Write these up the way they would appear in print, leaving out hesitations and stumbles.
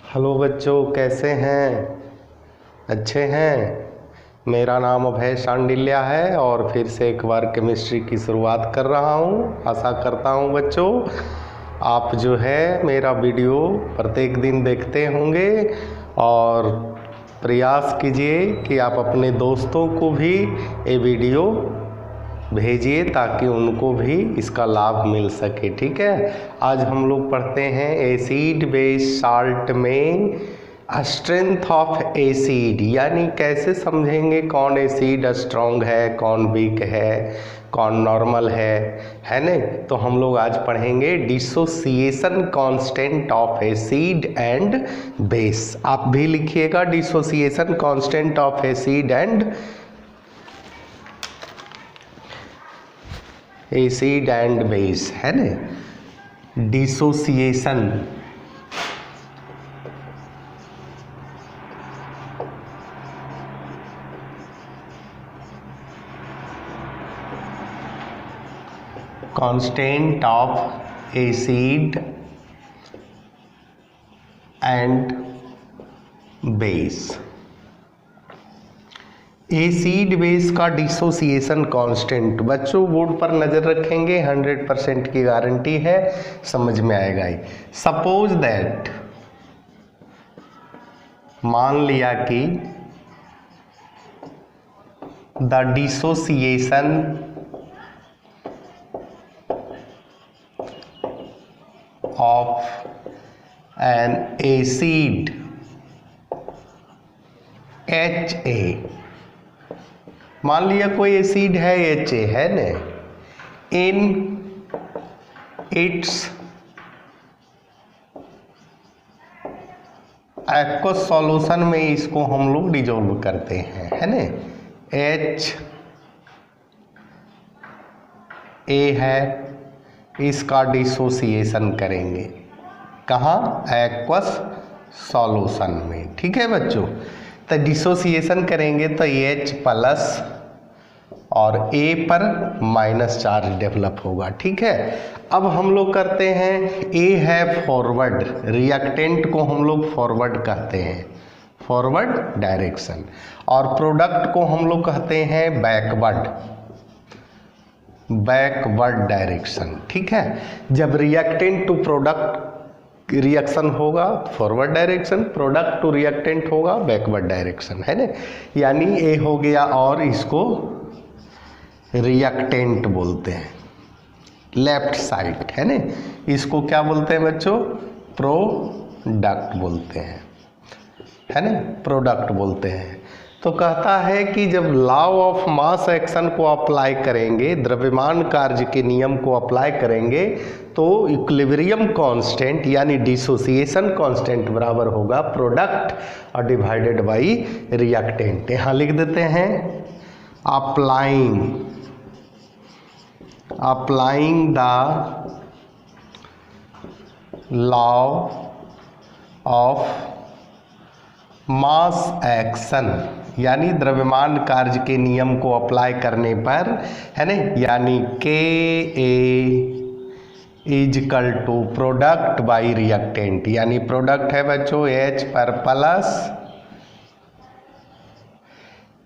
Hello बच्चों, कैसे हैं? अच्छे हैं। मेरा नाम अभय शांडिल्या है और फिर से एक बार केमिस्ट्री की शुरुआत कर रहा हूँ। आशा करता हूँ बच्चों आप जो है मेरा वीडियो प्रत्येक दिन देखते होंगे और प्रयास कीजिए कि आप अपने दोस्तों को भी ये वीडियो भेजिए ताकि उनको भी इसका लाभ मिल सके। ठीक है, आज हम लोग पढ़ते हैं एसिड बेस साल्ट में स्ट्रेंथ ऑफ एसिड, यानी कैसे समझेंगे कौन एसिड स्ट्रॉन्ग है, कौन वीक है, कौन नॉर्मल है ना। तो हम लोग आज पढ़ेंगे dissociation constant of acid and base. आप भी लिखिएगा dissociation constant of acid and base है ना। Dissociation constant of acid and base. Acid base का डिसोसिएशन कांस्टेंट बच्चों बोर्ड पर नज़र रखेंगे, 100% की गारंटी है, समझ में आएगा ही। सपोज दैट, मान लिया कि the dissociation of an acid HA, मान लिया कोई एसिड है HA है न, इन इट्स एक्वस सॉल्यूशन में इसको हम लोग डिजोल्व करते हैं है न। HA है, इसका डिसोसिएशन करेंगे कहाँ? एक्वस सॉल्यूशन में। ठीक है बच्चों, तो डिसोसिएशन करेंगे तो H प्लस और A पर माइनस चार्ज डेवलप होगा। ठीक है, अब हम लोग करते हैं, A है फॉरवर्ड, रिएक्टेंट को हम लोग फॉरवर्ड कहते हैं, फॉरवर्ड डायरेक्शन, और प्रोडक्ट को हम लोग कहते हैं बैकवर्ड डायरेक्शन। ठीक है, जब रिएक्टेंट टू प्रोडक्ट रिएक्शन होगा forward direction, product to reactant होगा बैकवर्ड डायरेक्शन है ना। यानी ए हो गया और इसको रिएक्टेंट बोलते हैं, लेफ्ट साइड है ना। इसको क्या बोलते हैं बच्चों? प्रोडक्ट बोलते हैं है ना, प्रोडक्ट बोलते हैं। तो कहता है कि जब लॉ ऑफ मास एक्शन को अप्लाई करेंगे, द्रव्यमान कार्य के नियम को अप्लाई करेंगे, तो इक्विलिब्रियम कांस्टेंट यानी डिसोसिएशन कांस्टेंट बराबर होगा प्रोडक्ट और डिवाइडेड बाय रिएक्टेंट। यहाँ लिख देते हैं applying the law of mass action, यानी द्रव्यमान कार्य के नियम को अप्लाई करने पर है ना, यानी KA is equal to product by reactant, यानी प्रोडक्ट है बच्चों H पर प्लस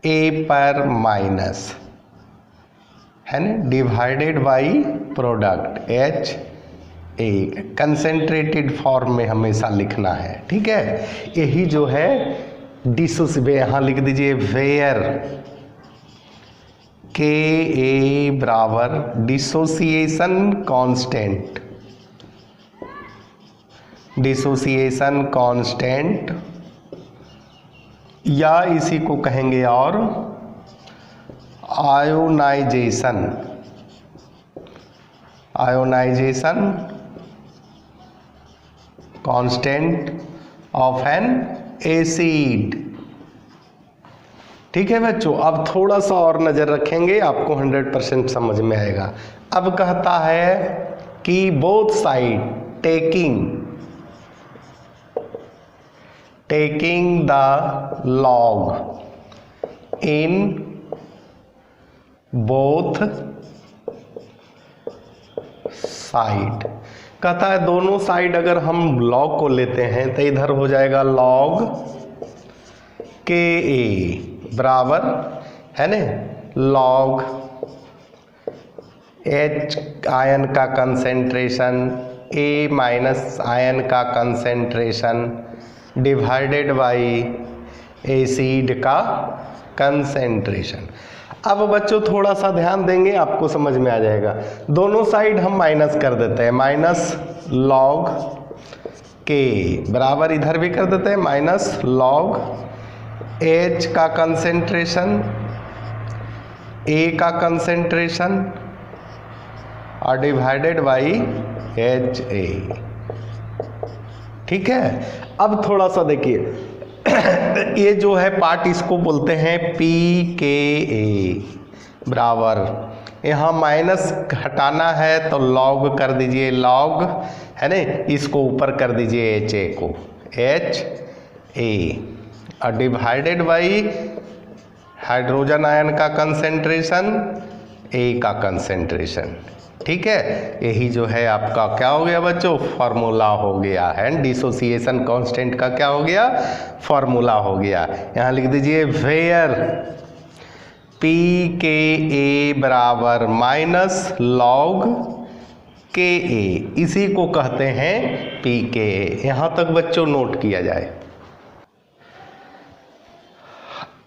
A पर माइनस है ना, divided by product HA। Concentrated form में हमेशा लिखना है। ठीक है, यही जो है डिसोसिएशन, यहाँ लिख दीजिए वेयर KA बराबर डिसोसिएशन कांस्टेंट, या इसी को कहेंगे और ionization constant of an acid. ठीक है बच्चों, अब थोड़ा सा और नज़र रखेंगे, आपको 100% समझ में आएगा। अब कहता है कि both side taking the log in both side, कहता है दोनों साइड अगर हम लॉग को लेते हैं तो इधर हो जाएगा लॉग के ए बराबर है ना लॉग एच आयन का कंसेंट्रेशन ए माइनस आयन का कंसेंट्रेशन डिवाइडेड बाई एसिड का कंसेंट्रेशन। अब बच्चों थोड़ा सा ध्यान देंगे आपको समझ में आ जाएगा। दोनों साइड हम माइनस कर देते हैं, माइनस लॉग के बराबर इधर भी कर देते हैं माइनस लॉग एच का कंसेंट्रेशन ए का कंसेंट्रेशन और डिवाइडेड बाई एच ए। ठीक है, अब थोड़ा सा देखिए ये जो है पार्ट इसको बोलते हैं पी के ए बराबर, यहाँ माइनस हटाना है तो लॉग कर दीजिए लॉग है ना, इसको ऊपर कर दीजिए एच ए को एच ए और डिवाइडेड बाई हाइड्रोजन आयन का कंसेंट्रेशन ए का कंसेंट्रेशन। ठीक है, यही जो है आपका क्या हो गया बच्चों फार्मूला हो गया है, डिसोसिएशन कांस्टेंट का क्या हो गया फार्मूला हो गया। यहाँ लिख दीजिए वेयर पी के ए बराबर माइनस लॉग के ए, इसी को कहते हैं पी के ए। यहाँ तक बच्चों नोट किया जाए।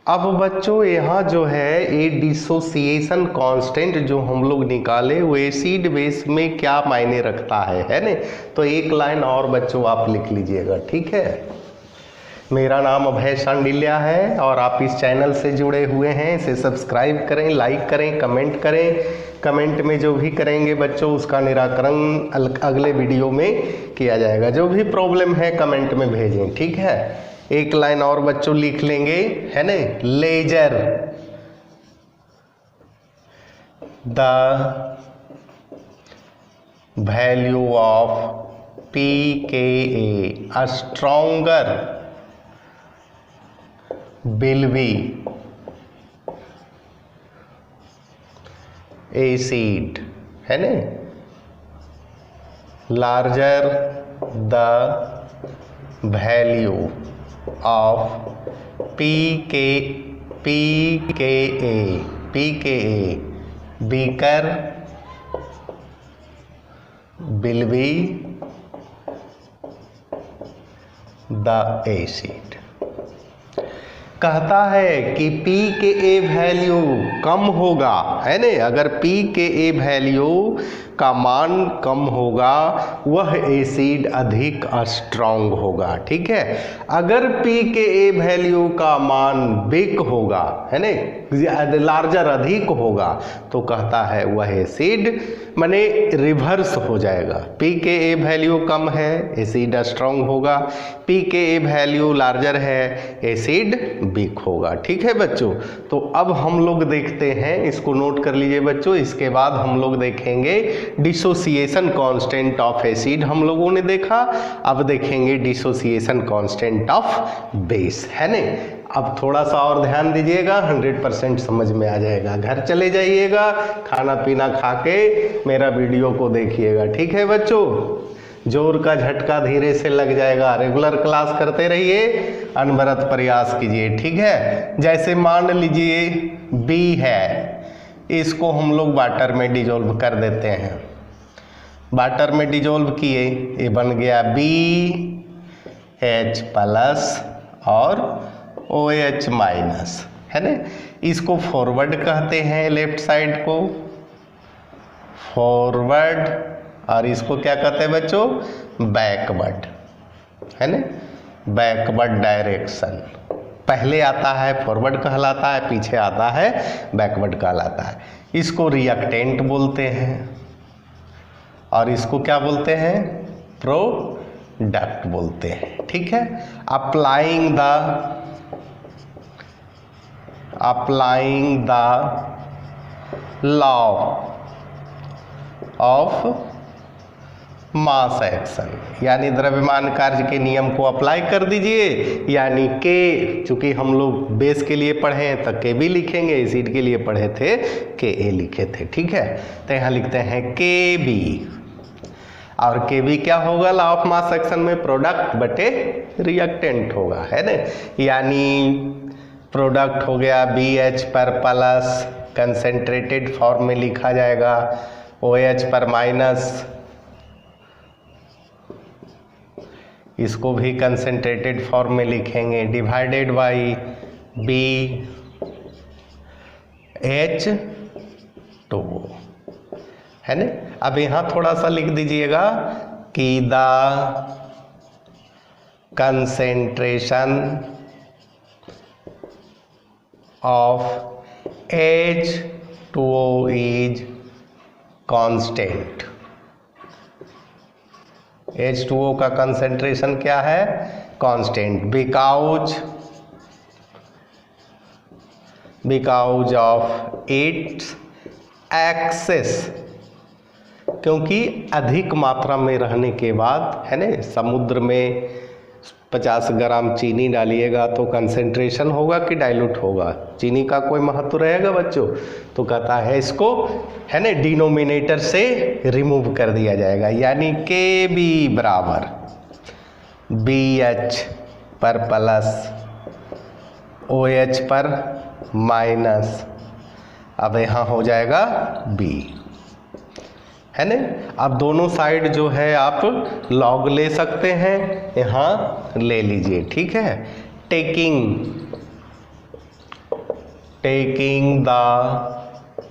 अब बच्चों यहाँ जो है ये डिसोसिएशन कांस्टेंट जो हम लोग निकाले वो एसिड बेस में क्या मायने रखता है ना, तो एक लाइन और बच्चों आप लिख लीजिएगा। ठीक है, मेरा नाम अभय शांडिल्या है और आप इस चैनल से जुड़े हुए हैं, इसे सब्सक्राइब करें, लाइक करें, कमेंट करें। कमेंट में जो भी करेंगे बच्चों उसका निराकरण अगले वीडियो में किया जाएगा। जो भी प्रॉब्लम है कमेंट में भेजें। ठीक है, एक लाइन और बच्चों लिख लेंगे है ना, lesser the value of p k a a stronger will be acid है ना, larger the value of p k a weaker will be the acid. कहता है कि पी के ए वैल्यू कम होगा है ना, अगर पी के ए वैल्यू का मान कम होगा वह एसिड अधिक स्ट्रॉन्ग होगा। ठीक है, अगर पी के ए वैल्यू का मान बिग होगा है ना, लार्जर अधिक होगा तो कहता है वह एसिड माने रिवर्स हो जाएगा। पी के ए वैल्यू कम है एसिड स्ट्रॉन्ग होगा, पी के ए वैल्यू लार्जर है एसिड बिग होगा। ठीक है बच्चों, तो अब हम लोग देखते हैं, इसको नोट कर लीजिए बच्चों। इसके बाद हम लोग देखेंगे डिसोसिएशन कांस्टेंट ऑफ एसिड हम लोगों ने देखा, अब देखेंगे डिसोसिएशन कांस्टेंट ऑफ बेस है ना। अब थोड़ा सा और ध्यान दीजिएगा, 100% समझ में आ जाएगा। घर चले जाइएगा, खाना पीना खा के मेरा वीडियो को देखिएगा। ठीक है बच्चों, जोर का झटका धीरे से लग जाएगा। रेगुलर क्लास करते रहिए, अनवरत प्रयास कीजिए। ठीक है, जैसे मान लीजिए बी है, इसको हम लोग वाटर में डिजोल्व कर देते हैं। वाटर में डिजोल्व किए, ये बन गया BH+ और OH- है ना। इसको फॉरवर्ड कहते हैं, लेफ्ट साइड को फॉरवर्ड, और इसको क्या कहते हैं बच्चों बैकवर्ड है ना, बैकवर्ड डायरेक्शन। पहले आता है फॉरवर्ड कहलाता है, पीछे आता है बैकवर्ड कहलाता है। इसको रिएक्टेंट बोलते हैं और इसको क्या बोलते हैं प्रोडक्ट बोलते हैं। ठीक है, applying the law of mass action, यानी द्रव्यमान कार्य के नियम को अप्लाई कर दीजिए। यानी के, चूंकि हम लोग बेस के लिए पढ़े हैं तो के भी लिखेंगे, एसिड के लिए पढ़े थे के ए लिखे थे। ठीक है, तो यहाँ लिखते हैं के बी और के बी क्या होगा लॉ ऑफ मास सेक्शन में, प्रोडक्ट बटे रिएक्टेंट होगा, है ना। यानी प्रोडक्ट हो गया बी एच पर प्लस, कंसेंट्रेटेड फॉर्म में लिखा जाएगा ओ एच पर माइनस, इसको भी कंसेंट्रेटेड फॉर्म में लिखेंगे, divided by b h two, है ना। अब यहाँ थोड़ा सा लिख दीजिएगा कि the concentration of H2O is constant. H2O का कंसेंट्रेशन क्या है, constant, because of its excess, क्योंकि अधिक मात्रा में रहने के बाद, है ना, समुद्र में 50 ग्राम चीनी डालिएगा तो कंसेंट्रेशन होगा कि डाइल्यूट होगा, चीनी का कोई महत्व रहेगा बच्चों। तो कहता है इसको, है ना, डिनोमिनेटर से रिमूव कर दिया जाएगा, यानी के बी बराबर बी एच पर प्लस ओ एच पर माइनस, अब यहाँ हो जाएगा बी, है ना। अब दोनों साइड जो है आप लॉग ले सकते हैं, यहाँ ले लीजिए, ठीक है। Taking the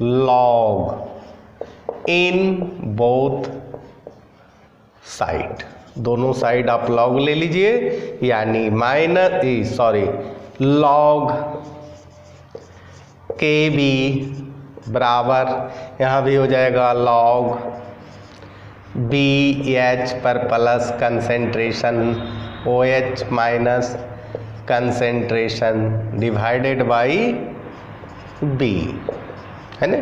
log in both side, दोनों साइड आप लॉग ले लीजिए, यानी लॉग के बी बराबर, यहाँ भी हो जाएगा लॉग बी एच पर plus concentration o h minus concentration divided by b, है ना।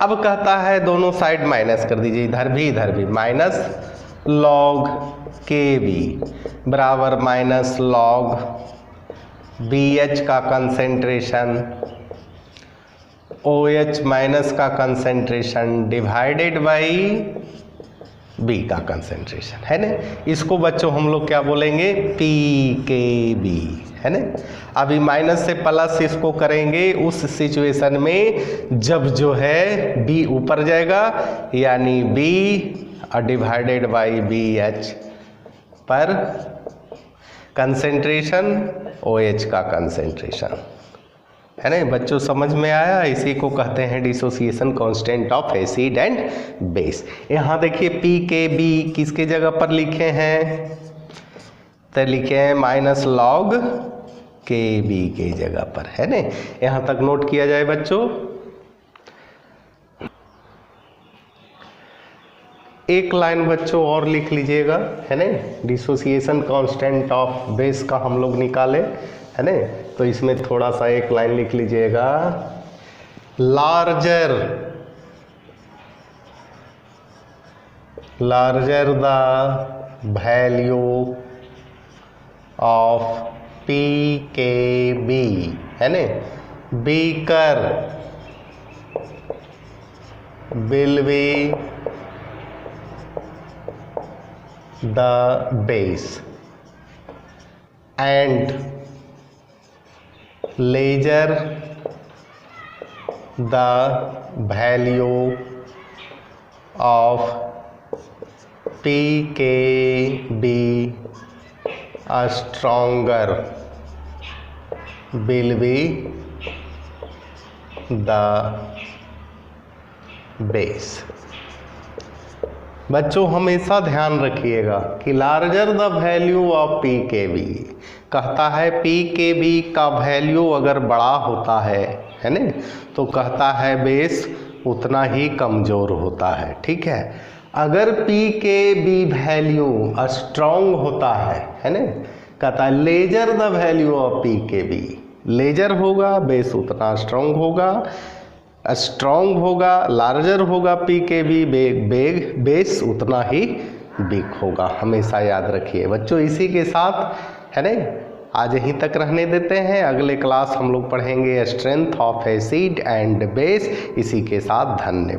अब कहता है दोनों साइड माइनस कर दीजिए, इधर भी माइनस लॉग के बी बराबर माइनस लॉग बी एच का कंसेंट्रेशन ओ एच माइनस का कंसेंट्रेशन डिवाइडेड बाई बी का कंसेंट्रेशन, है ना। इसको बच्चों हम लोग क्या बोलेंगे, पी के बी, है ना। अभी माइनस से प्लस इसको करेंगे उस सिचुएशन में जब जो है बी ऊपर जाएगा, यानी b divided by b h पर कंसेंट्रेशन ओ एच का कंसेंट्रेशन, है ना बच्चों, समझ में आया। इसी को कहते हैं dissociation constant of acid and base. यहाँ देखिए पी के बी किसके जगह पर लिखे हैं, तो लिखे हैं माइनस लॉग के बी के जगह पर, है ना। यहाँ तक नोट किया जाए बच्चों। एक लाइन बच्चों और लिख लीजिएगा, है ना, डिसोसिएशन कांस्टेंट ऑफ बेस का हम लोग निकाले, है ना। तो इसमें थोड़ा सा एक लाइन लिख लीजिएगा, larger the value of p k b, है ना, weaker will be the base and lesser the value of p k b stronger will be the base. बच्चों हमेशा ध्यान रखिएगा कि larger the value of p k b, कहता है P k B का वैल्यू अगर बड़ा होता है ना, तो कहता है बेस उतना ही कमज़ोर होता है, ठीक है। अगर P k B value strong होता है ना, कहता है lesser the value of p k b, lesser होगा बेस उतना स्ट्रॉन्ग होगा, लार्जर होगा पी के बी, बेस उतना ही वीक होगा। हमेशा याद रखिए बच्चों। इसी के साथ, है ना, आज यहीं तक रहने देते हैं। अगले क्लास हम लोग पढ़ेंगे strength of acid and base. इसी के साथ धन्यवाद।